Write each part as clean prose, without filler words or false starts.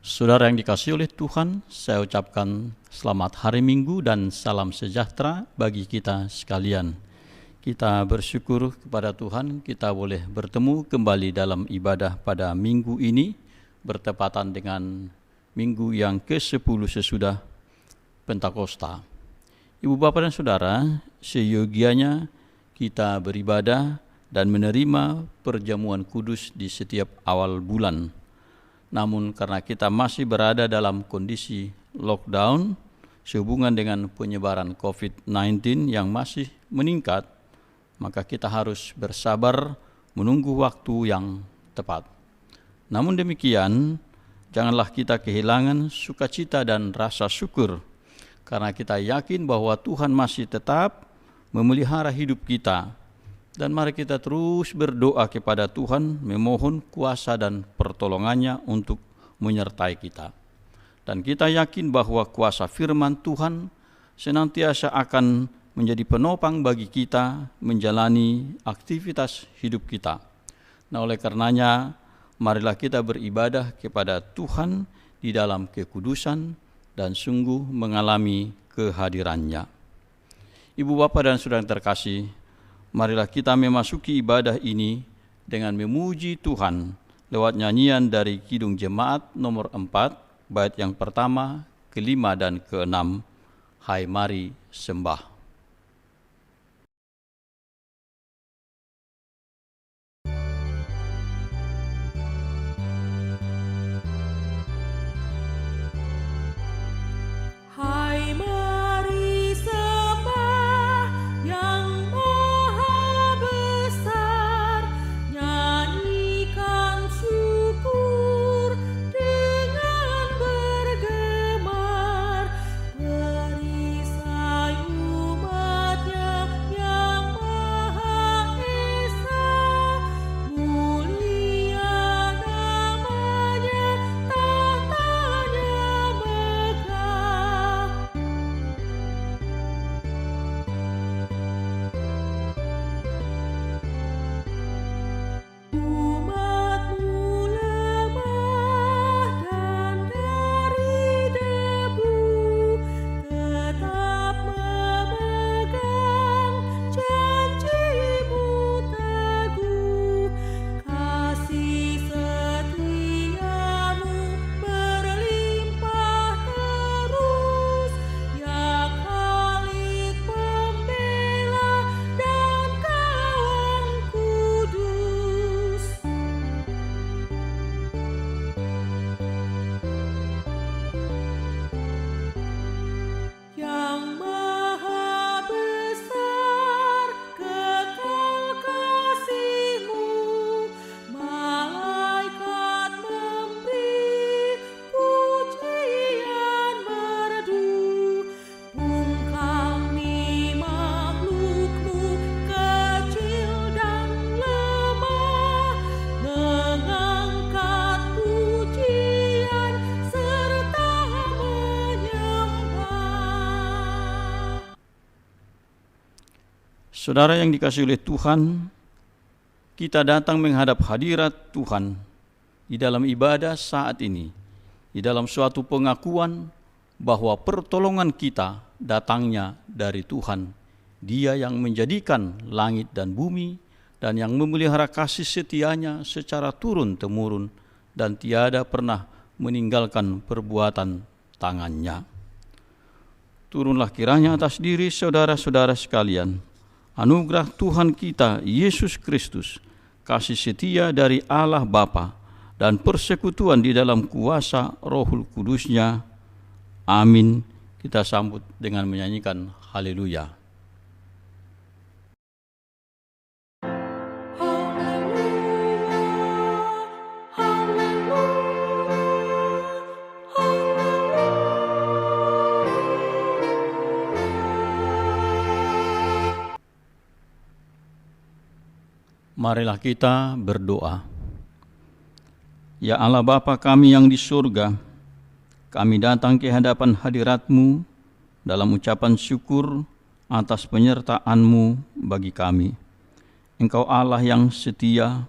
Saudara yang dikasihi oleh Tuhan, saya ucapkan selamat hari Minggu dan salam sejahtera bagi kita sekalian. Kita bersyukur kepada Tuhan, kita boleh bertemu kembali dalam ibadah pada minggu ini, bertepatan dengan minggu yang ke-10 sesudah Pentakosta. Ibu Bapa dan Saudara, seyogianya kita beribadah dan menerima perjamuan kudus di setiap awal bulan. Namun karena kita masih berada dalam kondisi lockdown sehubungan dengan penyebaran COVID-19 yang masih meningkat, maka kita harus bersabar menunggu waktu yang tepat. Namun demikian, janganlah kita kehilangan sukacita dan rasa syukur, karena kita yakin bahwa Tuhan masih tetap memelihara hidup kita. Dan mari kita terus berdoa kepada Tuhan, memohon kuasa dan pertolongannya untuk menyertai kita. Dan kita yakin bahwa kuasa firman Tuhan senantiasa akan menjadi penopang bagi kita menjalani aktivitas hidup kita. Nah, oleh karenanya, marilah kita beribadah kepada Tuhan di dalam kekudusan dan sungguh mengalami kehadirannya. Ibu Bapa dan Saudara yang terkasih, marilah kita memasuki ibadah ini dengan memuji Tuhan lewat nyanyian dari Kidung Jemaat nomor 4, bait yang pertama, kelima, dan keenam. Hai mari sembah. Saudara yang dikasihi oleh Tuhan, kita datang menghadap hadirat Tuhan di dalam ibadah saat ini, di dalam suatu pengakuan bahwa pertolongan kita datangnya dari Tuhan. Dia yang menjadikan langit dan bumi dan yang memelihara kasih setianya secara turun-temurun dan tiada pernah meninggalkan perbuatan tangannya. Turunlah kiranya atas diri saudara-saudara sekalian anugerah Tuhan kita Yesus Kristus, kasih setia dari Allah Bapa, dan persekutuan di dalam kuasa Rohul Kudus-Nya. Amin. Kita sambut dengan menyanyikan haleluya. Marilah kita berdoa. Ya Allah Bapa kami yang di surga, kami datang ke hadapan hadirat-Mu dalam ucapan syukur atas penyertaan-Mu bagi kami. Engkau Allah yang setia,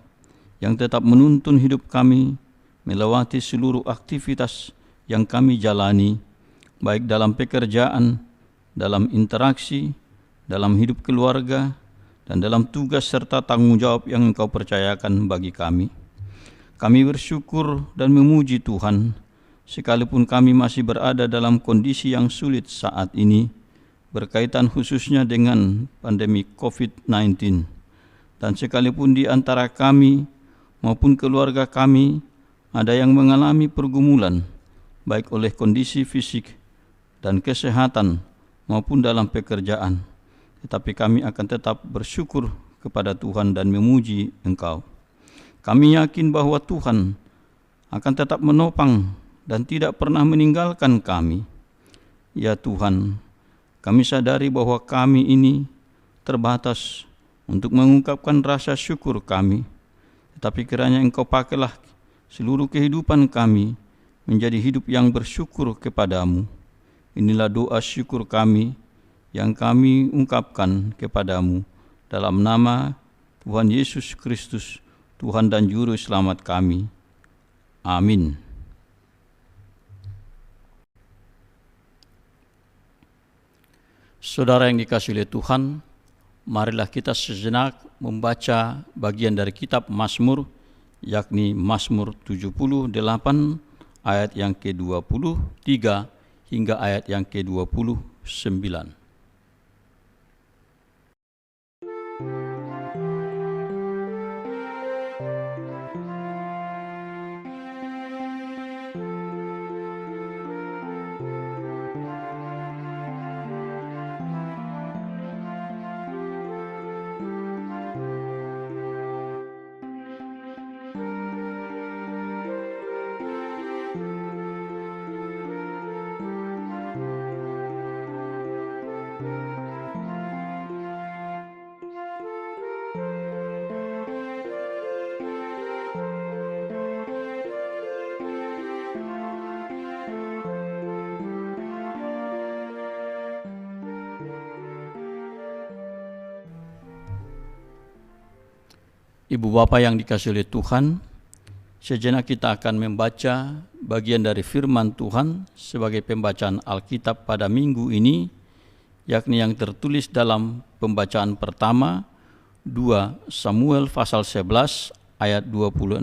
yang tetap menuntun hidup kami melewati seluruh aktivitas yang kami jalani, baik dalam pekerjaan, dalam interaksi, dalam hidup keluarga, dan dalam tugas serta tanggung jawab yang Engkau percayakan bagi kami. Kami bersyukur dan memuji Tuhan, sekalipun kami masih berada dalam kondisi yang sulit saat ini, berkaitan khususnya dengan pandemi COVID-19. Dan sekalipun di antara kami maupun keluarga kami ada yang mengalami pergumulan, baik oleh kondisi fisik dan kesehatan maupun dalam pekerjaan, tetapi kami akan tetap bersyukur kepada Tuhan dan memuji Engkau. Kami yakin bahwa Tuhan akan tetap menopang dan tidak pernah meninggalkan kami. Ya Tuhan, kami sadari bahwa kami ini terbatas untuk mengungkapkan rasa syukur kami, tetapi kiranya Engkau pakailah seluruh kehidupan kami menjadi hidup yang bersyukur kepadamu. Inilah doa syukur kami yang kami ungkapkan kepadamu dalam nama Tuhan Yesus Kristus, Tuhan dan Juru Selamat kami. Amin. Saudara yang dikasihi oleh Tuhan, marilah kita sejenak membaca bagian dari kitab Mazmur, yakni Mazmur 78 ayat yang ke-23 hingga ayat yang ke-29. Ibu Bapa yang dikasihi oleh Tuhan, sejenak kita akan membaca bagian dari firman Tuhan sebagai pembacaan Alkitab pada minggu ini, yakni yang tertulis dalam pembacaan pertama 2 Samuel pasal 11 ayat 26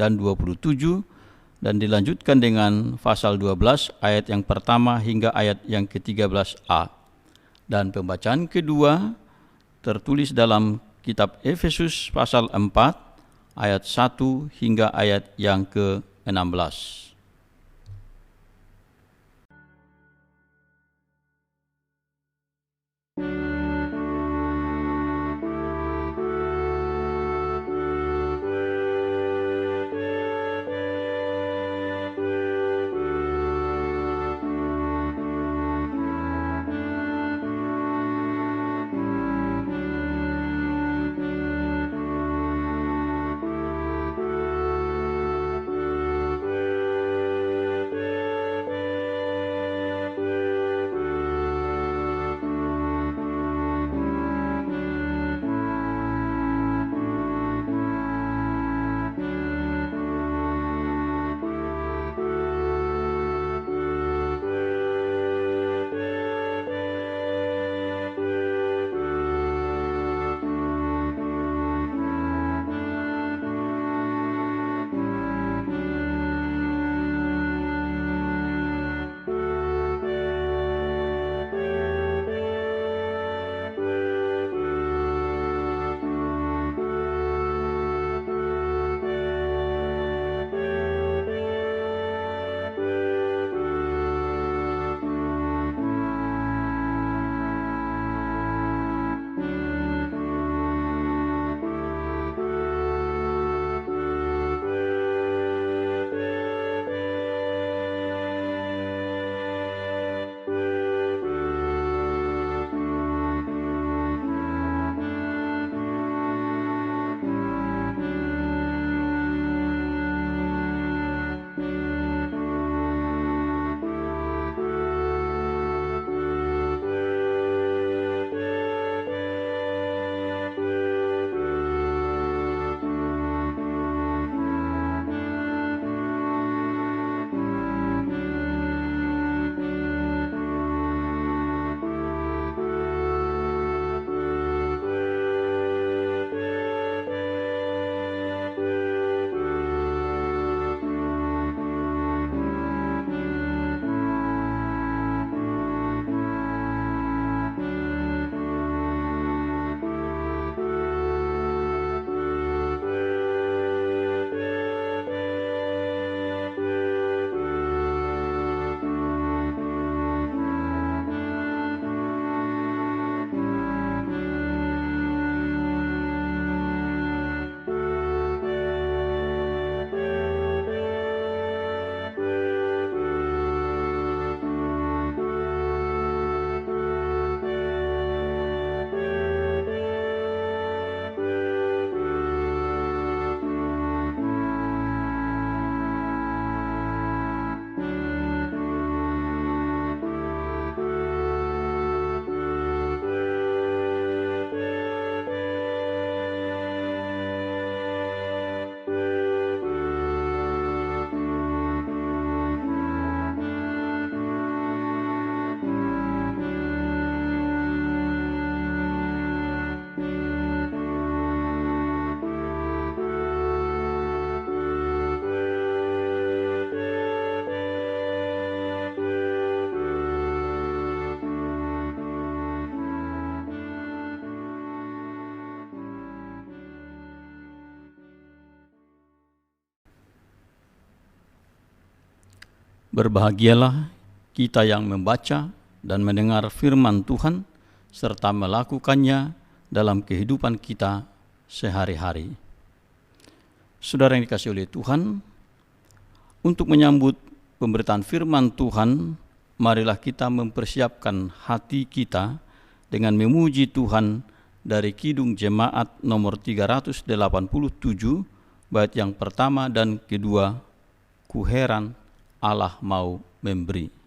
dan 27, dan dilanjutkan dengan pasal 12 ayat yang pertama hingga ayat yang ke-13a. Dan pembacaan kedua tertulis dalam kitab Efesus pasal 4 ayat 1 hingga ayat yang ke-16. Berbahagialah kita yang membaca dan mendengar firman Tuhan serta melakukannya dalam kehidupan kita sehari-hari. Saudara yang dikasihi oleh Tuhan, untuk menyambut pemberitaan firman Tuhan, marilah kita mempersiapkan hati kita dengan memuji Tuhan dari Kidung Jemaat nomor 387, bait yang pertama dan kedua, ku heran Allah mau memberi.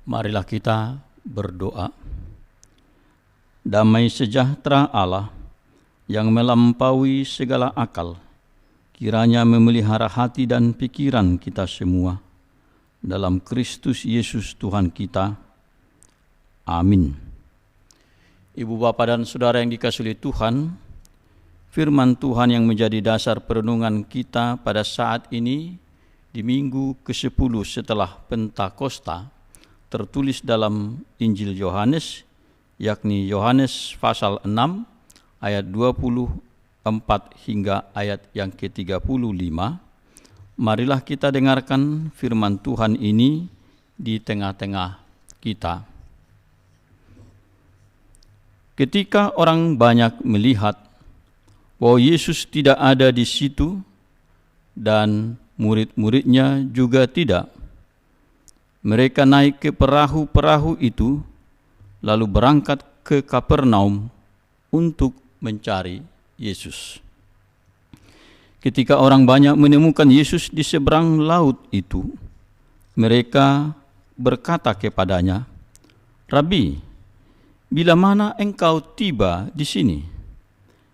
Marilah kita berdoa. Damai sejahtera Allah yang melampaui segala akal, kiranya memelihara hati dan pikiran kita semua dalam Kristus Yesus Tuhan kita. Amin. Ibu bapa dan saudara yang dikasihi Tuhan, firman Tuhan yang menjadi dasar perenungan kita pada saat ini di minggu ke-10 setelah Pentakosta tertulis dalam Injil Yohanes, yakni Yohanes pasal 6 ayat 24 hingga ayat yang ke-35. Marilah kita dengarkan firman Tuhan ini di tengah-tengah kita. Ketika orang banyak melihat bahwa Yesus tidak ada di situ dan murid-muridnya juga tidak, mereka naik ke perahu-perahu itu, lalu berangkat ke Kapernaum untuk mencari Yesus. Ketika orang banyak menemukan Yesus di seberang laut itu, mereka berkata kepadanya, "Rabi, bila mana engkau tiba di sini?"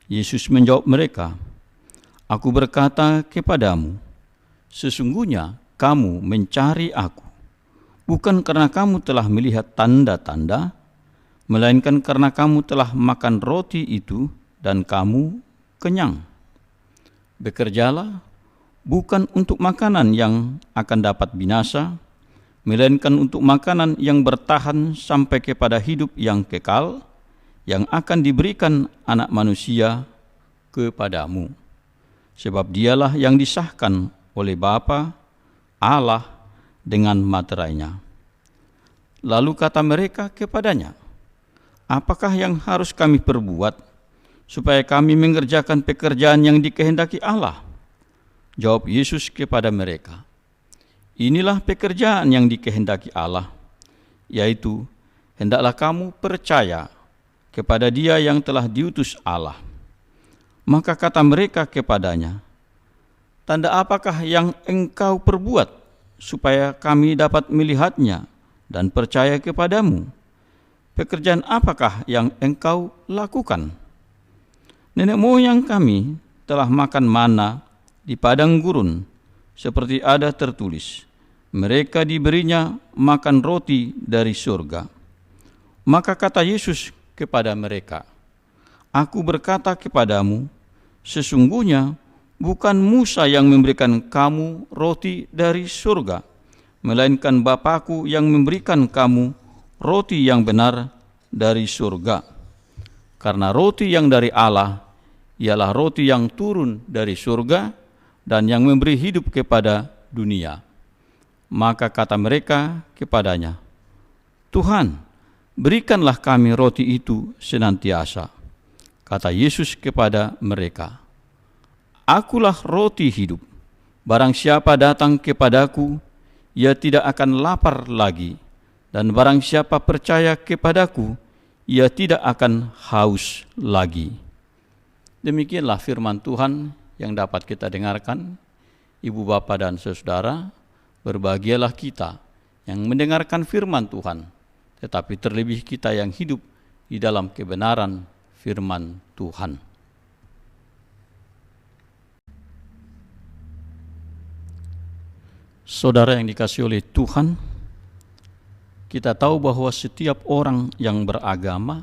Yesus menjawab mereka, "Aku berkata kepadamu, sesungguhnya kamu mencari Aku, bukan karena kamu telah melihat tanda-tanda, melainkan karena kamu telah makan roti itu dan kamu kenyang. Bekerjalah bukan untuk makanan yang akan dapat binasa, melainkan untuk makanan yang bertahan sampai kepada hidup yang kekal, yang akan diberikan Anak Manusia kepadamu. Sebab dialah yang disahkan oleh Bapa, Allah, dengan materainya." Lalu kata mereka kepadanya, "Apakah yang harus kami perbuat supaya kami mengerjakan pekerjaan yang dikehendaki Allah?" Jawab Yesus kepada mereka, "Inilah pekerjaan yang dikehendaki Allah, yaitu hendaklah kamu percaya kepada Dia yang telah diutus Allah." Maka kata mereka kepadanya, "Tanda apakah yang engkau perbuat supaya kami dapat melihatnya dan percaya kepadamu? Pekerjaan apakah yang engkau lakukan?" Nenek moyang kami telah makan mana di padang gurun, seperti ada tertulis, mereka diberinya makan roti dari surga. Maka kata Yesus kepada mereka, Aku berkata kepadamu, sesungguhnya bukan Musa yang memberikan kamu roti dari surga, melainkan Bapa-Ku yang memberikan kamu roti yang benar dari surga. Karena roti yang dari Allah ialah roti yang turun dari surga dan yang memberi hidup kepada dunia. Maka kata mereka kepadanya, Tuhan, berikanlah kami roti itu senantiasa. Kata Yesus kepada mereka, Akulah roti hidup. Barang siapa datang kepadaku, ia tidak akan lapar lagi. Dan barang siapa percaya kepadaku, ia tidak akan haus lagi. Demikianlah firman Tuhan yang dapat kita dengarkan. Ibu bapa dan saudara, berbahagialah kita yang mendengarkan firman Tuhan, tetapi terlebih kita yang hidup di dalam kebenaran firman Tuhan. Saudara yang dikasihi oleh Tuhan, kita tahu bahwa setiap orang yang beragama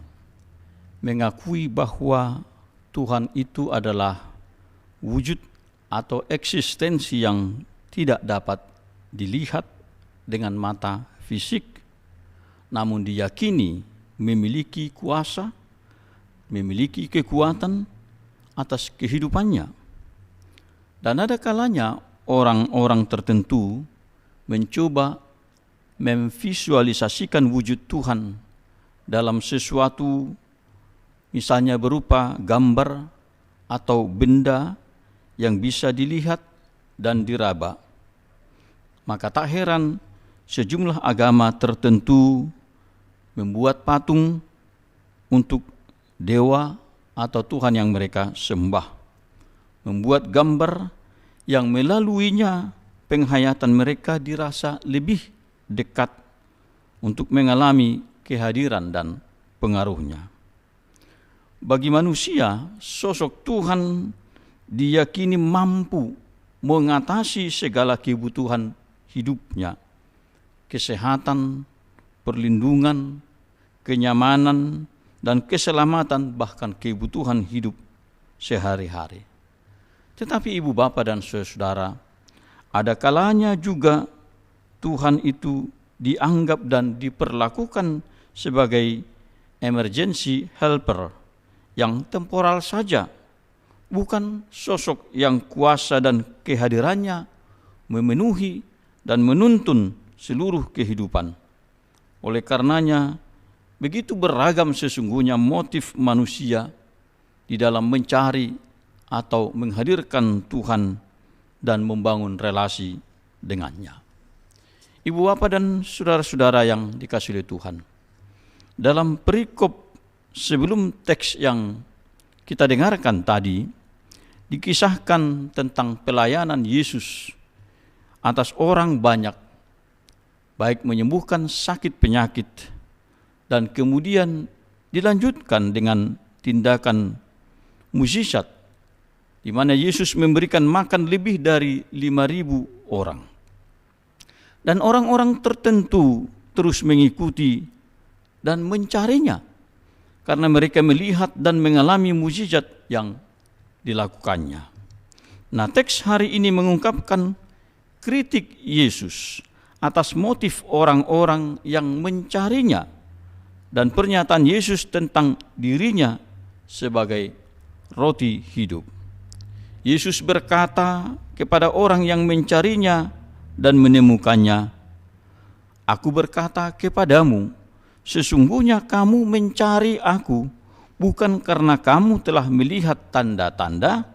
mengakui bahwa Tuhan itu adalah wujud atau eksistensi yang tidak dapat dilihat dengan mata fisik, namun diyakini memiliki kuasa, memiliki kekuatan atas kehidupannya. Dan ada kalanya orang-orang tertentu mencoba memvisualisasikan wujud Tuhan dalam sesuatu, misalnya berupa gambar atau benda yang bisa dilihat dan diraba. Maka tak heran sejumlah agama tertentu membuat patung untuk dewa atau Tuhan yang mereka sembah, membuat gambar yang melaluinya penghayatan mereka dirasa lebih dekat untuk mengalami kehadiran dan pengaruhnya. Bagi manusia, sosok Tuhan diyakini mampu mengatasi segala kebutuhan hidupnya, kesehatan, perlindungan, kenyamanan, dan keselamatan, bahkan kebutuhan hidup sehari-hari. Tetapi ibu bapa dan saudara, ada kalanya juga Tuhan itu dianggap dan diperlakukan sebagai emergency helper yang temporal saja, bukan sosok yang kuasa dan kehadirannya memenuhi dan menuntun seluruh kehidupan. Oleh karenanya, begitu beragam sesungguhnya motif manusia di dalam mencari atau menghadirkan Tuhan dan membangun relasi dengannya. Ibu bapa dan saudara-saudara yang dikasihi Tuhan, dalam perikop sebelum teks yang kita dengarkan tadi, dikisahkan tentang pelayanan Yesus atas orang banyak, baik menyembuhkan sakit penyakit, dan kemudian dilanjutkan dengan tindakan mukjizat, di mana Yesus memberikan makan lebih dari 5.000 orang. Dan orang-orang tertentu terus mengikuti dan mencarinya, karena mereka melihat dan mengalami mukjizat yang dilakukannya. Nah, teks hari ini mengungkapkan kritik Yesus atas motif orang-orang yang mencarinya, dan pernyataan Yesus tentang dirinya sebagai roti hidup. Yesus berkata kepada orang yang mencarinya dan menemukannya, Aku berkata kepadamu, sesungguhnya kamu mencari Aku bukan karena kamu telah melihat tanda-tanda,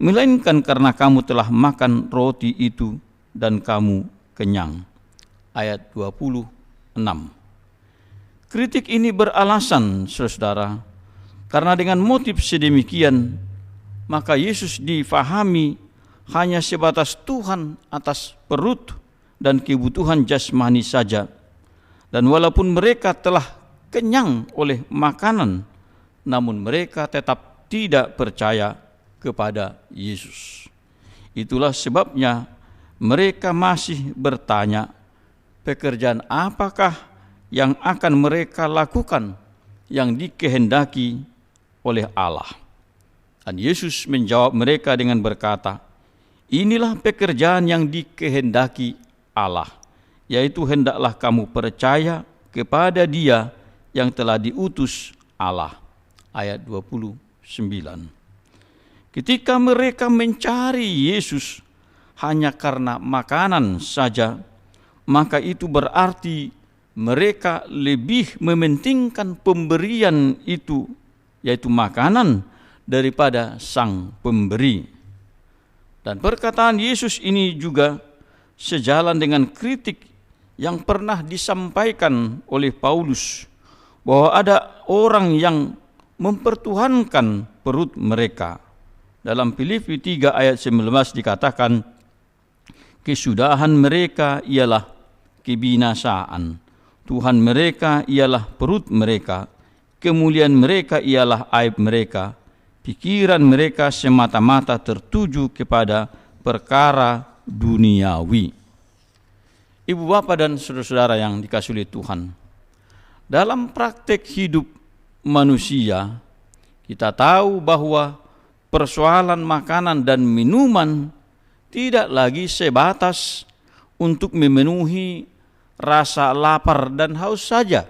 melainkan karena kamu telah makan roti itu dan kamu kenyang. Ayat 26. Kritik ini beralasan, saudara, karena dengan motif sedemikian, maka Yesus difahami hanya sebatas Tuhan atas perut dan kebutuhan jasmani saja. Dan walaupun mereka telah kenyang oleh makanan, namun mereka tetap tidak percaya kepada Yesus. Itulah sebabnya mereka masih bertanya, pekerjaan apakah yang akan mereka lakukan yang dikehendaki oleh Allah? Dan Yesus menjawab mereka dengan berkata, inilah pekerjaan yang dikehendaki Allah, yaitu hendaklah kamu percaya kepada Dia yang telah diutus Allah. Ayat 29. Ketika mereka mencari Yesus hanya karena makanan saja, maka itu berarti mereka lebih mementingkan pemberian itu, yaitu makanan, daripada sang pemberi. Dan perkataan Yesus ini juga sejalan dengan kritik yang pernah disampaikan oleh Paulus, bahwa ada orang yang mempertuhankan perut mereka. Dalam Filipi 3 ayat 19 dikatakan, kesudahan mereka ialah kebinasaan, Tuhan mereka ialah perut mereka, kemuliaan mereka ialah aib mereka, pikiran mereka semata-mata tertuju kepada perkara duniawi. Ibu bapak dan saudara-saudara yang dikasihi oleh Tuhan, dalam praktek hidup manusia, kita tahu bahwa persoalan makanan dan minuman tidak lagi sebatas untuk memenuhi rasa lapar dan haus saja,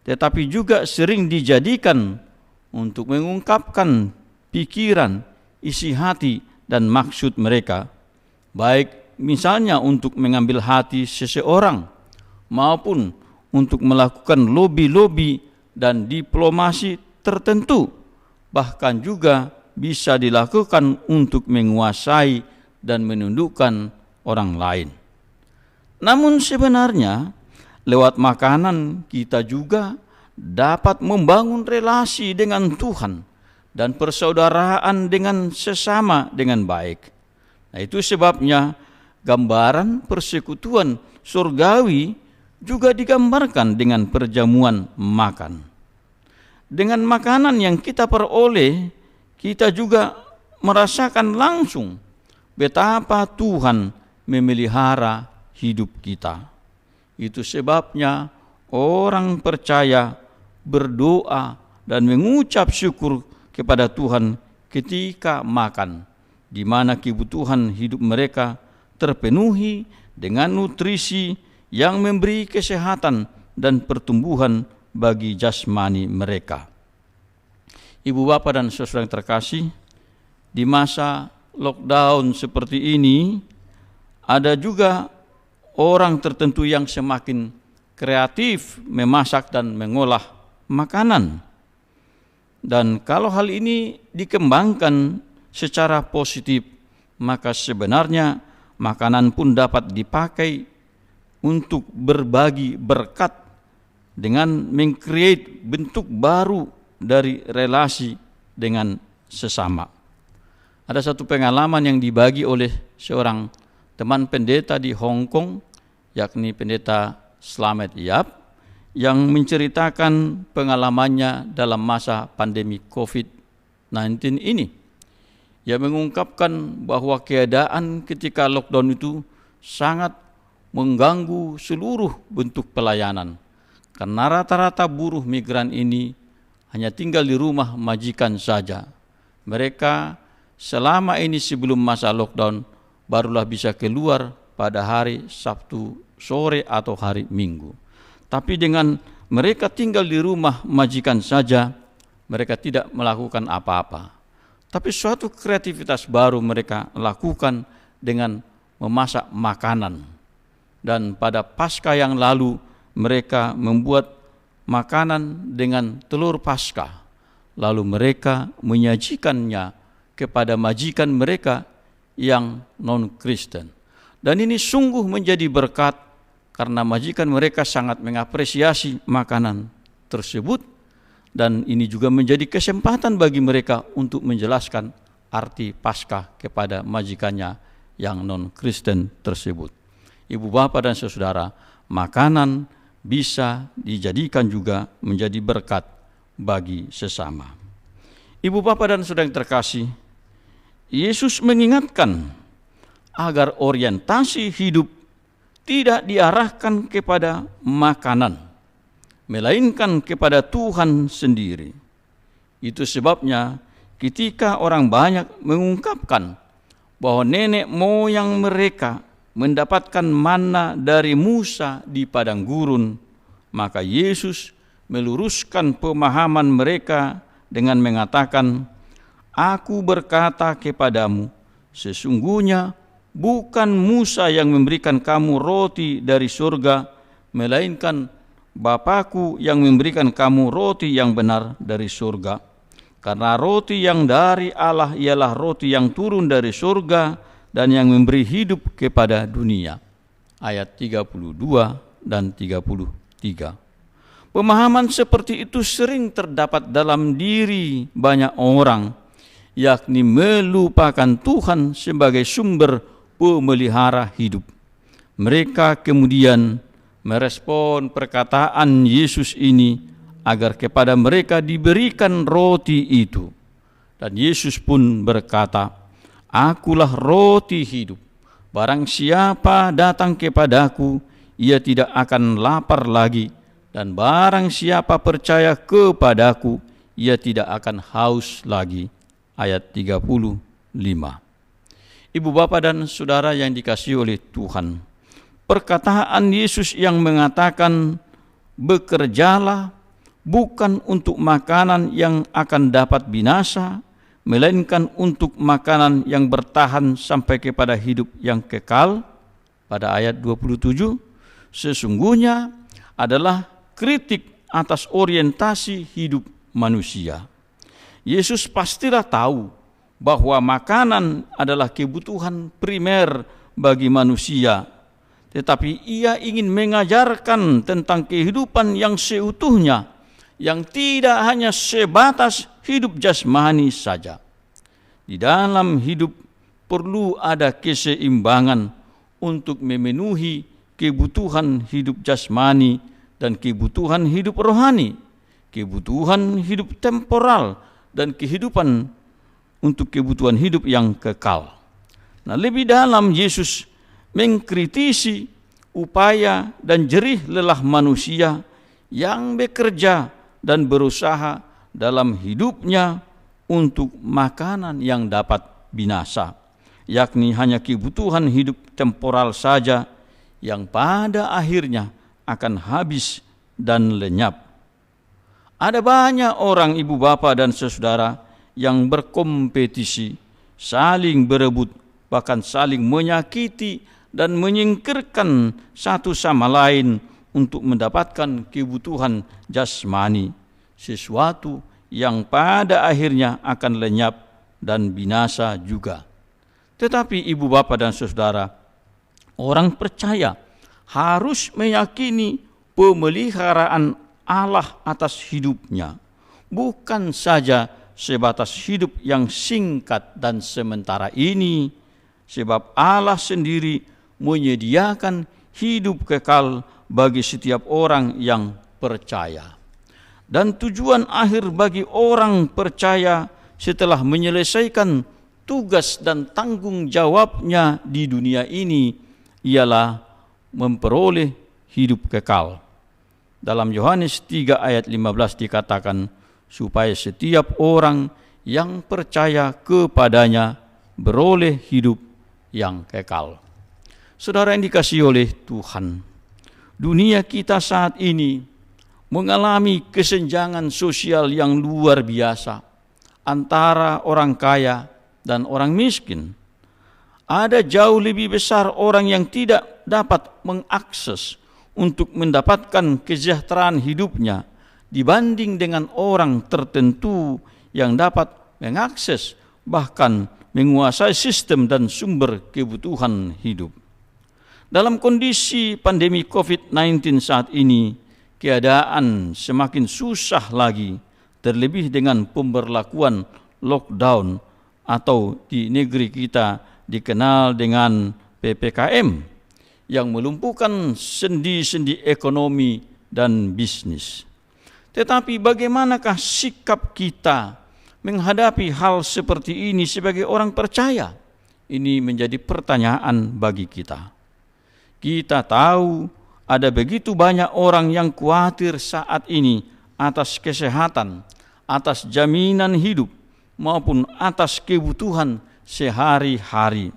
tetapi juga sering dijadikan untuk mengungkapkan pikiran, isi hati, dan maksud mereka, baik misalnya untuk mengambil hati seseorang, maupun untuk melakukan lobi-lobi dan diplomasi tertentu, bahkan juga bisa dilakukan untuk menguasai dan menundukkan orang lain. Namun sebenarnya lewat makanan kita juga dapat membangun relasi dengan Tuhan dan persaudaraan dengan sesama dengan baik. Nah, itu sebabnya gambaran persekutuan surgawi juga digambarkan dengan perjamuan makan. Dengan makanan yang kita peroleh, kita juga merasakan langsung betapa Tuhan memelihara hidup kita. Itu sebabnya orang percaya berdoa dan mengucap syukur kepada Tuhan ketika makan, di mana kebutuhan hidup mereka terpenuhi dengan nutrisi yang memberi kesehatan dan pertumbuhan bagi jasmani mereka. Ibu bapak dan saudara yang terkasih, di masa lockdown seperti ini, ada juga orang tertentu yang semakin kreatif memasak dan mengolah makanan. Dan kalau hal ini dikembangkan secara positif, maka sebenarnya makanan pun dapat dipakai untuk berbagi berkat dengan meng-create bentuk baru dari relasi dengan sesama. Ada satu pengalaman yang dibagi oleh seorang teman pendeta di Hong Kong, yakni pendeta Slamet Yap, yang menceritakan pengalamannya dalam masa pandemi COVID-19 ini. Ia mengungkapkan bahwa keadaan ketika lockdown itu sangat mengganggu seluruh bentuk pelayanan, karena rata-rata buruh migran ini hanya tinggal di rumah majikan saja. Mereka selama ini sebelum masa lockdown barulah bisa keluar pada hari Sabtu sore atau hari Minggu. Tapi dengan mereka tinggal di rumah majikan saja, mereka tidak melakukan apa-apa. Tapi suatu kreativitas baru mereka lakukan dengan memasak makanan. Dan pada Paskah yang lalu mereka membuat makanan dengan telur Paskah. Lalu mereka menyajikannya kepada majikan mereka yang non-Kristen. Dan ini sungguh menjadi berkat karena majikan mereka sangat mengapresiasi makanan tersebut, dan ini juga menjadi kesempatan bagi mereka untuk menjelaskan arti Paskah kepada majikannya yang non-Kristen tersebut. Ibu bapak dan saudara, makanan bisa dijadikan juga menjadi berkat bagi sesama. Ibu Bapa dan Saudara yang terkasih, Yesus mengingatkan agar orientasi hidup tidak diarahkan kepada makanan, melainkan kepada Tuhan sendiri. Itu sebabnya ketika orang banyak mengungkapkan bahwa nenek moyang mereka mendapatkan manna dari Musa di padang gurun, maka Yesus meluruskan pemahaman mereka dengan mengatakan, "Aku berkata kepadamu, sesungguhnya bukan Musa yang memberikan kamu roti dari surga, melainkan Bapa-Ku yang memberikan kamu roti yang benar dari surga. Karena roti yang dari Allah ialah roti yang turun dari surga dan yang memberi hidup kepada dunia." Ayat 32 dan 33. Pemahaman seperti itu sering terdapat dalam diri banyak orang, yakni melupakan Tuhan sebagai sumber pemelihara hidup. Mereka kemudian merespon perkataan Yesus ini agar kepada mereka diberikan roti itu. Dan Yesus pun berkata, "Akulah roti hidup. Barang siapa datang kepadaku, ia tidak akan lapar lagi. Dan barang siapa percaya kepadaku, ia tidak akan haus lagi." Ayat 35. Ibu Bapa dan Saudara yang dikasihi oleh Tuhan, perkataan Yesus yang mengatakan, "Bekerjalah bukan untuk makanan yang akan dapat binasa, melainkan untuk makanan yang bertahan sampai kepada hidup yang kekal," pada ayat 27, sesungguhnya adalah kritik atas orientasi hidup manusia. Yesus pastilah tahu bahwa makanan adalah kebutuhan primer bagi manusia, tetapi ia ingin mengajarkan tentang kehidupan yang seutuhnya, yang tidak hanya sebatas hidup jasmani saja. Di dalam hidup perlu ada keseimbangan untuk memenuhi kebutuhan hidup jasmani dan kebutuhan hidup rohani, kebutuhan hidup temporal, dan kehidupan untuk kebutuhan hidup yang kekal. Nah, lebih dalam Yesus mengkritisi upaya dan jerih lelah manusia yang bekerja dan berusaha dalam hidupnya untuk makanan yang dapat binasa, yakni hanya kebutuhan hidup temporal saja yang pada akhirnya akan habis dan lenyap. Ada banyak orang, ibu bapa dan saudara, yang berkompetisi, saling berebut, bahkan saling menyakiti dan menyingkirkan satu sama lain untuk mendapatkan kebutuhan jasmani, sesuatu yang pada akhirnya akan lenyap dan binasa juga. Tetapi ibu bapa dan saudara, orang percaya harus meyakini pemeliharaan Allah atas hidupnya, bukan saja sebatas hidup yang singkat dan sementara ini, sebab Allah sendiri menyediakan hidup kekal bagi setiap orang yang percaya. Dan tujuan akhir bagi orang percaya setelah menyelesaikan tugas dan tanggung jawabnya di dunia ini ialah memperoleh hidup kekal. Dalam Yohanes 3 ayat 15 dikatakan, supaya setiap orang yang percaya kepadanya beroleh hidup yang kekal. Saudara yang dikasihi oleh Tuhan, dunia kita saat ini mengalami kesenjangan sosial yang luar biasa antara orang kaya dan orang miskin. Ada jauh lebih besar orang yang tidak dapat mengakses untuk mendapatkan kesejahteraan hidupnya dibanding dengan orang tertentu yang dapat mengakses bahkan menguasai sistem dan sumber kebutuhan hidup. Dalam kondisi pandemi COVID-19 saat ini, keadaan semakin susah lagi, terlebih dengan pemberlakuan lockdown atau di negeri kita dikenal dengan PPKM yang melumpuhkan sendi-sendi ekonomi dan bisnis. Tetapi bagaimanakah sikap kita menghadapi hal seperti ini sebagai orang percaya? Ini menjadi pertanyaan bagi kita. Kita tahu ada begitu banyak orang yang khawatir saat ini atas kesehatan, atas jaminan hidup, maupun atas kebutuhan sehari-hari.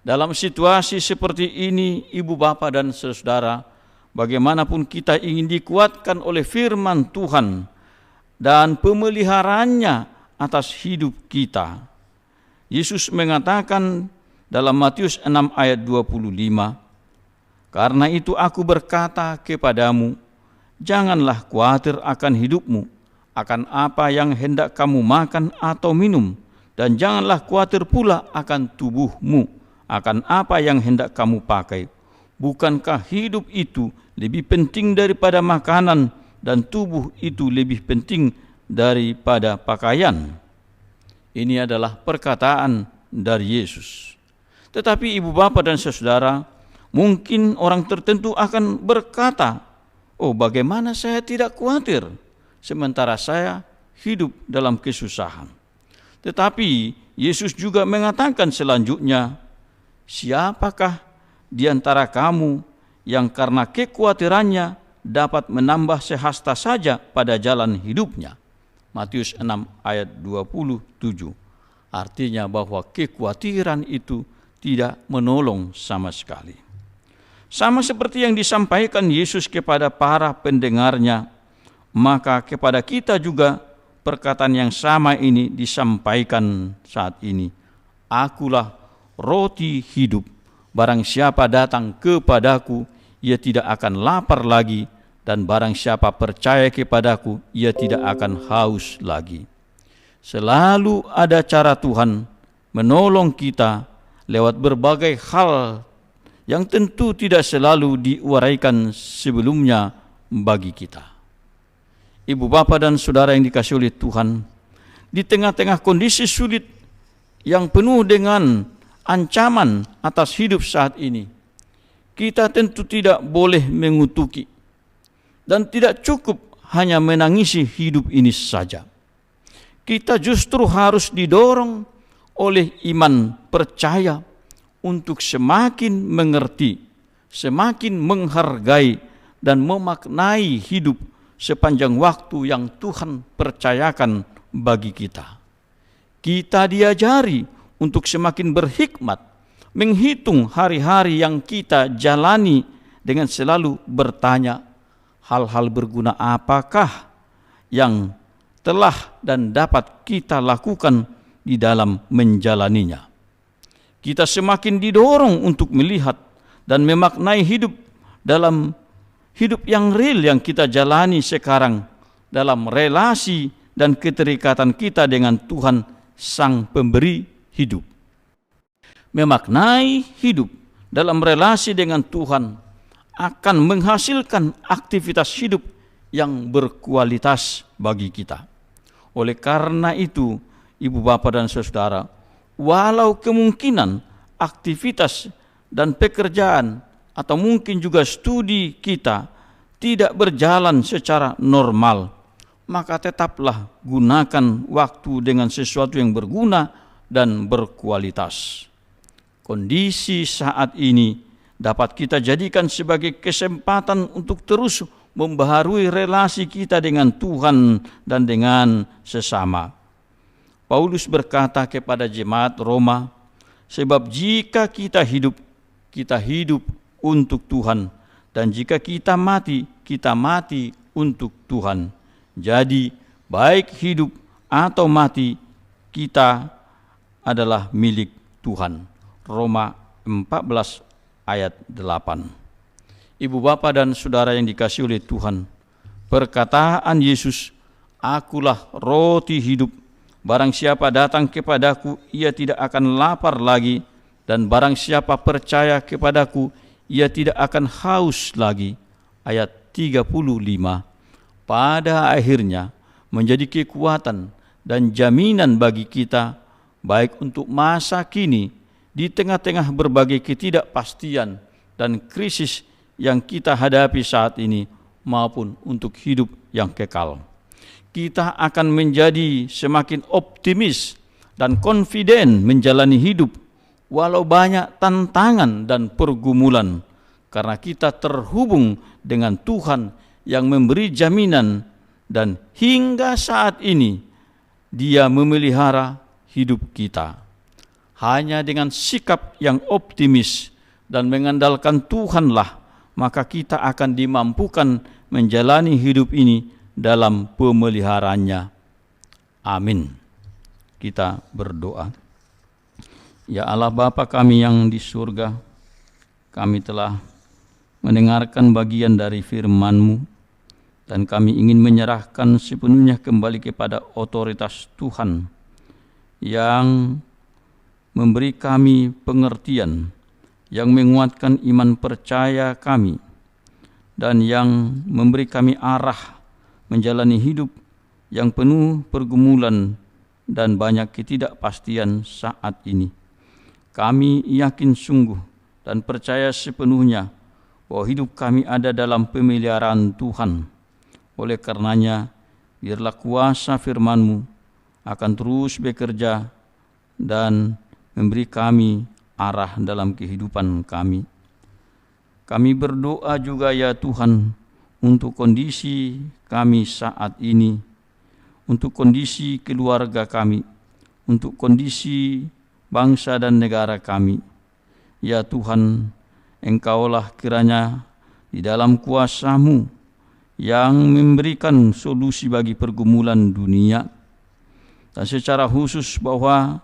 Dalam situasi seperti ini, ibu bapa dan saudara, bagaimanapun kita ingin dikuatkan oleh firman Tuhan dan pemeliharaannya atas hidup kita. Yesus mengatakan dalam Matius 6 ayat 25, "Karena itu aku berkata kepadamu, janganlah khawatir akan hidupmu, akan apa yang hendak kamu makan atau minum, dan janganlah khawatir pula akan tubuhmu, akan apa yang hendak kamu pakai. Bukankah hidup itu lebih penting daripada makanan, dan tubuh itu lebih penting daripada pakaian?" Ini adalah perkataan dari Yesus. Tetapi ibu bapa dan saudara, mungkin orang tertentu akan berkata, "Oh, bagaimana saya tidak khawatir, sementara saya hidup dalam kesusahan." Tetapi Yesus juga mengatakan selanjutnya, "Siapakah di antara kamu yang karena kekhawatirannya dapat menambah sehasta saja pada jalan hidupnya?" Matius 6 ayat 27. Artinya bahwa kekhawatiran itu tidak menolong sama sekali. Sama seperti yang disampaikan Yesus kepada para pendengarnya, maka kepada kita juga perkataan yang sama ini disampaikan saat ini. "Akulah roti hidup, barang siapa datang kepadaku, ia tidak akan lapar lagi, dan barang siapa percaya kepadaku, ia tidak akan haus lagi." Selalu ada cara Tuhan menolong kita lewat berbagai hal yang tentu tidak selalu diuraikan sebelumnya bagi kita. Ibu bapa dan saudara yang dikasihi oleh Tuhan, di tengah-tengah kondisi sulit yang penuh dengan ancaman atas hidup saat ini, kita tentu tidak boleh mengutuki dan tidak cukup hanya menangisi hidup ini saja. Kita justru harus didorong oleh iman percaya untuk semakin mengerti, semakin menghargai dan memaknai hidup sepanjang waktu yang Tuhan percayakan bagi kita. Kita diajari untuk semakin berhikmat, menghitung hari-hari yang kita jalani dengan selalu bertanya, hal-hal berguna apakah yang telah dan dapat kita lakukan di dalam menjalaninya. Kita semakin didorong untuk melihat dan memaknai hidup dalam hidup yang real yang kita jalani sekarang, dalam relasi dan keterikatan kita dengan Tuhan Sang Pemberi hidup. Memaknai hidup dalam relasi dengan Tuhan akan menghasilkan aktivitas hidup yang berkualitas bagi kita. Oleh karena itu, ibu bapa dan saudara, walau kemungkinan aktivitas dan pekerjaan atau mungkin juga studi kita tidak berjalan secara normal, maka tetaplah gunakan waktu dengan sesuatu yang berguna dan berkualitas. Kondisi saat ini dapat kita jadikan sebagai kesempatan untuk terus membaharui relasi kita dengan Tuhan dan dengan sesama. Paulus berkata kepada jemaat Roma, "Sebab jika kita hidup untuk Tuhan, dan jika kita mati untuk Tuhan. Jadi baik hidup atau mati, kita adalah milik Tuhan." Roma 14 ayat 8. Ibu bapa dan saudara yang dikasihi oleh Tuhan, perkataan Yesus, "Akulah roti hidup, barang siapa datang kepadaku, ia tidak akan lapar lagi, dan barang siapa percaya kepadaku, ia tidak akan haus lagi." Ayat 35, pada akhirnya menjadi kekuatan dan jaminan bagi kita, baik untuk masa kini, di tengah-tengah berbagai ketidakpastian dan krisis yang kita hadapi saat ini, maupun untuk hidup yang kekal. kita akan menjadi semakin optimis dan confident menjalani hidup walau banyak tantangan dan pergumulan, karena kita terhubung dengan Tuhan yang memberi jaminan dan hingga saat ini Dia memelihara hidup kita. Hanya dengan sikap yang optimis dan mengandalkan Tuhanlah, maka kita akan dimampukan menjalani hidup ini dalam pemeliharaannya. Amin. Kita berdoa. Ya Allah Bapa kami yang di surga, kami telah mendengarkan bagian dari firman-Mu, dan kami ingin menyerahkan sepenuhnya kembali kepada otoritas Tuhan yang memberi kami pengertian, yang menguatkan iman percaya kami, dan yang memberi kami arah menjalani hidup yang penuh pergumulan dan banyak ketidakpastian saat ini. Kami yakin sungguh dan percaya sepenuhnya bahwa hidup kami ada dalam pemeliharaan Tuhan. Oleh karenanya, biarlah kuasa firman-Mu akan terus bekerja dan memberi kami arah dalam kehidupan kami. Kami berdoa juga ya Tuhan untuk kondisi kami saat ini, untuk kondisi keluarga kami, untuk kondisi bangsa dan negara kami. Ya Tuhan, Engkaulah kiranya di dalam kuasa-Mu yang memberikan solusi bagi pergumulan dunia, dan secara khusus bahwa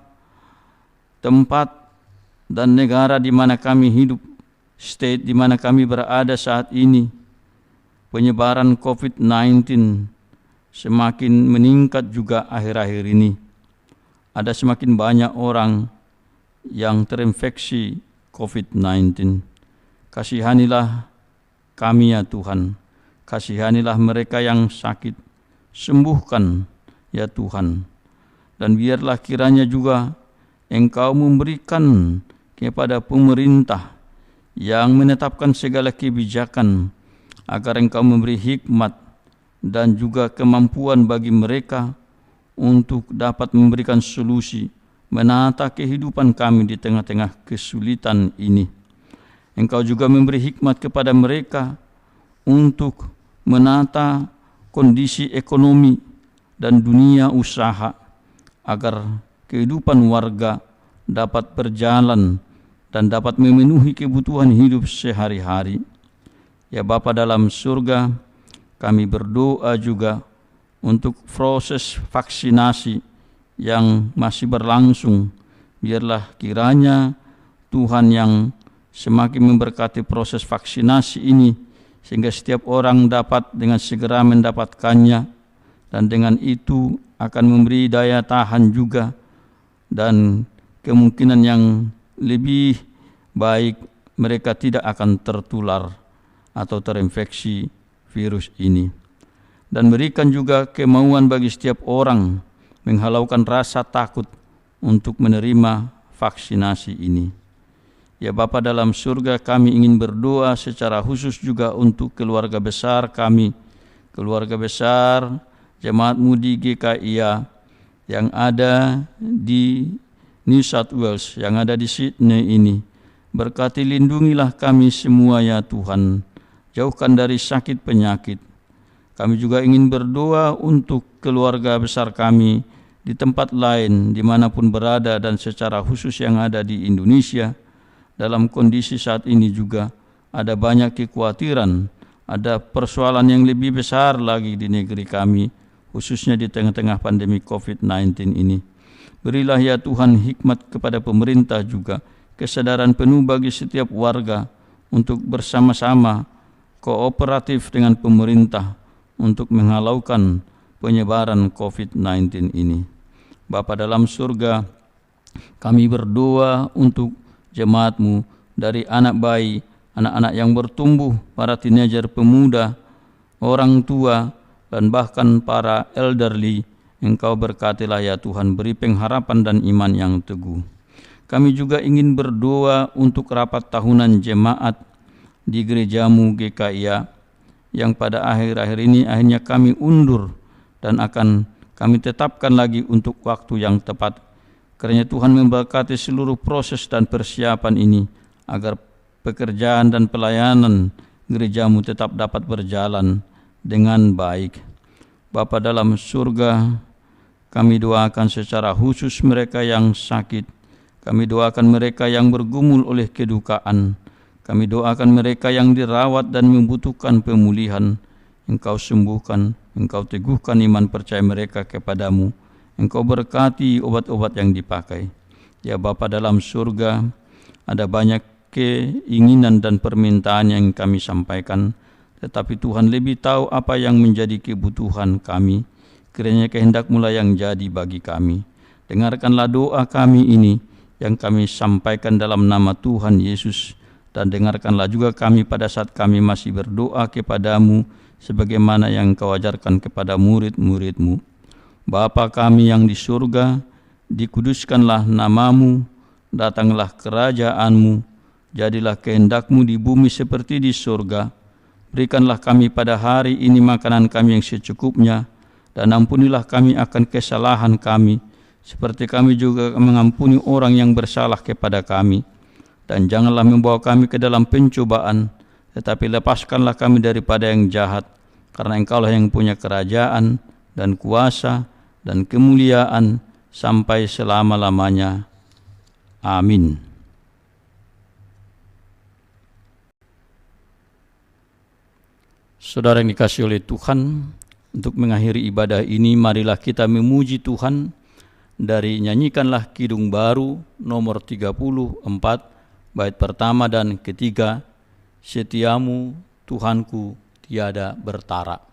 tempat dan negara di mana kami hidup, state di mana kami berada saat ini, penyebaran COVID-19 semakin meningkat juga akhir-akhir ini. Ada semakin banyak orang yang terinfeksi COVID-19. Kasihanilah kami ya Tuhan, kasihanilah mereka yang sakit, sembuhkan ya Tuhan. Dan biarlah kiranya juga Engkau memberikan kepada pemerintah yang menetapkan segala kebijakan, agar Engkau memberi hikmat dan juga kemampuan bagi mereka untuk dapat memberikan solusi, menata kehidupan kami di tengah-tengah kesulitan ini. Engkau juga memberi hikmat kepada mereka untuk menata kondisi ekonomi dan dunia usaha, agar kehidupan warga dapat berjalan dan dapat memenuhi kebutuhan hidup sehari-hari. Ya Bapa dalam surga, kami berdoa juga untuk proses vaksinasi yang masih berlangsung. Biarlah kiranya Tuhan yang semakin memberkati proses vaksinasi ini, sehingga setiap orang dapat dengan segera mendapatkannya, dan dengan itu akan memberi daya tahan juga dan kemungkinan yang lebih baik mereka tidak akan tertular atau terinfeksi virus ini. Dan berikan juga kemauan bagi setiap orang menghalaukan rasa takut untuk menerima vaksinasi ini. Ya Bapa dalam surga, kami ingin berdoa secara khusus juga untuk keluarga besar kami, keluarga besar Jemaat-Mu di GKIA yang ada di New South Wales, yang ada di Sydney ini. Berkati lindungilah kami semua ya Tuhan, jauhkan dari sakit penyakit. Kami juga ingin berdoa untuk keluarga besar kami di tempat lain, dimanapun berada, dan secara khusus yang ada di Indonesia. Dalam kondisi saat ini juga ada banyak kekhawatiran, ada persoalan yang lebih besar lagi di negeri kami, khususnya di tengah-tengah pandemi COVID-19 ini. Berilah ya Tuhan hikmat kepada pemerintah juga, kesadaran penuh bagi setiap warga untuk bersama-sama kooperatif dengan pemerintah untuk menghalaukan penyebaran COVID-19 ini. Bapa dalam surga, kami berdoa untuk jemaat-Mu dari anak bayi, anak-anak yang bertumbuh, para teenager, pemuda, orang tua, dan bahkan para elderly. Engkau berkatilah ya Tuhan, beri pengharapan dan iman yang teguh. Kami juga ingin berdoa untuk rapat tahunan jemaat di gereja-Mu GKIA yang pada akhir-akhir ini akhirnya kami undur dan akan kami tetapkan lagi untuk waktu yang tepat. Kiranya Tuhan memberkati seluruh proses dan persiapan ini, agar pekerjaan dan pelayanan gerejamu tetap dapat berjalan dengan baik. Bapa dalam surga, kami doakan secara khusus mereka yang sakit. Kami doakan mereka yang bergumul oleh kedukaan. Kami doakan mereka yang dirawat dan membutuhkan pemulihan. Engkau sembuhkan, Engkau teguhkan iman percaya mereka kepadamu. Engkau berkati obat-obat yang dipakai. Ya Bapa dalam surga, ada banyak keinginan dan permintaan yang kami sampaikan, tetapi Tuhan lebih tahu apa yang menjadi kebutuhan kami. Kiranya kehendak-Mu lah yang jadi bagi kami. Dengarkanlah doa kami ini yang kami sampaikan dalam nama Tuhan Yesus, dan dengarkanlah juga kami pada saat kami masih berdoa kepadamu sebagaimana yang Engkau ajarkan kepada murid-murid-Mu. Bapa kami yang di surga, dikuduskanlah nama-Mu, datanglah kerajaan-Mu, jadilah kehendak-Mu di bumi seperti di surga. Berikanlah kami pada hari ini makanan kami yang secukupnya, dan ampunilah kami akan kesalahan kami, seperti kami juga mengampuni orang yang bersalah kepada kami. Dan janganlah membawa kami ke dalam pencobaan, tetapi lepaskanlah kami daripada yang jahat, karena Engkaulah yang punya kerajaan dan kuasa dan kemuliaan sampai selama-lamanya. Amin. Saudara yang dikasihi oleh Tuhan, untuk mengakhiri ibadah ini, marilah kita memuji Tuhan dari Nyanyikanlah Kidung Baru nomor 34, bait pertama dan ketiga, Setiamu Tuhanku tiada bertara.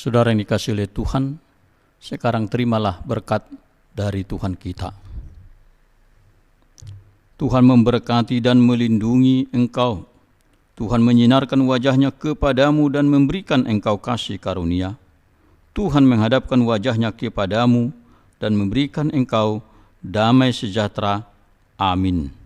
Saudara yang dikasihi oleh Tuhan, sekarang terimalah berkat dari Tuhan kita. Tuhan memberkati dan melindungi engkau. Tuhan menyinarkan wajahnya kepadamu dan memberikan engkau kasih karunia. Tuhan menghadapkan wajahnya kepadamu dan memberikan engkau damai sejahtera. Amin.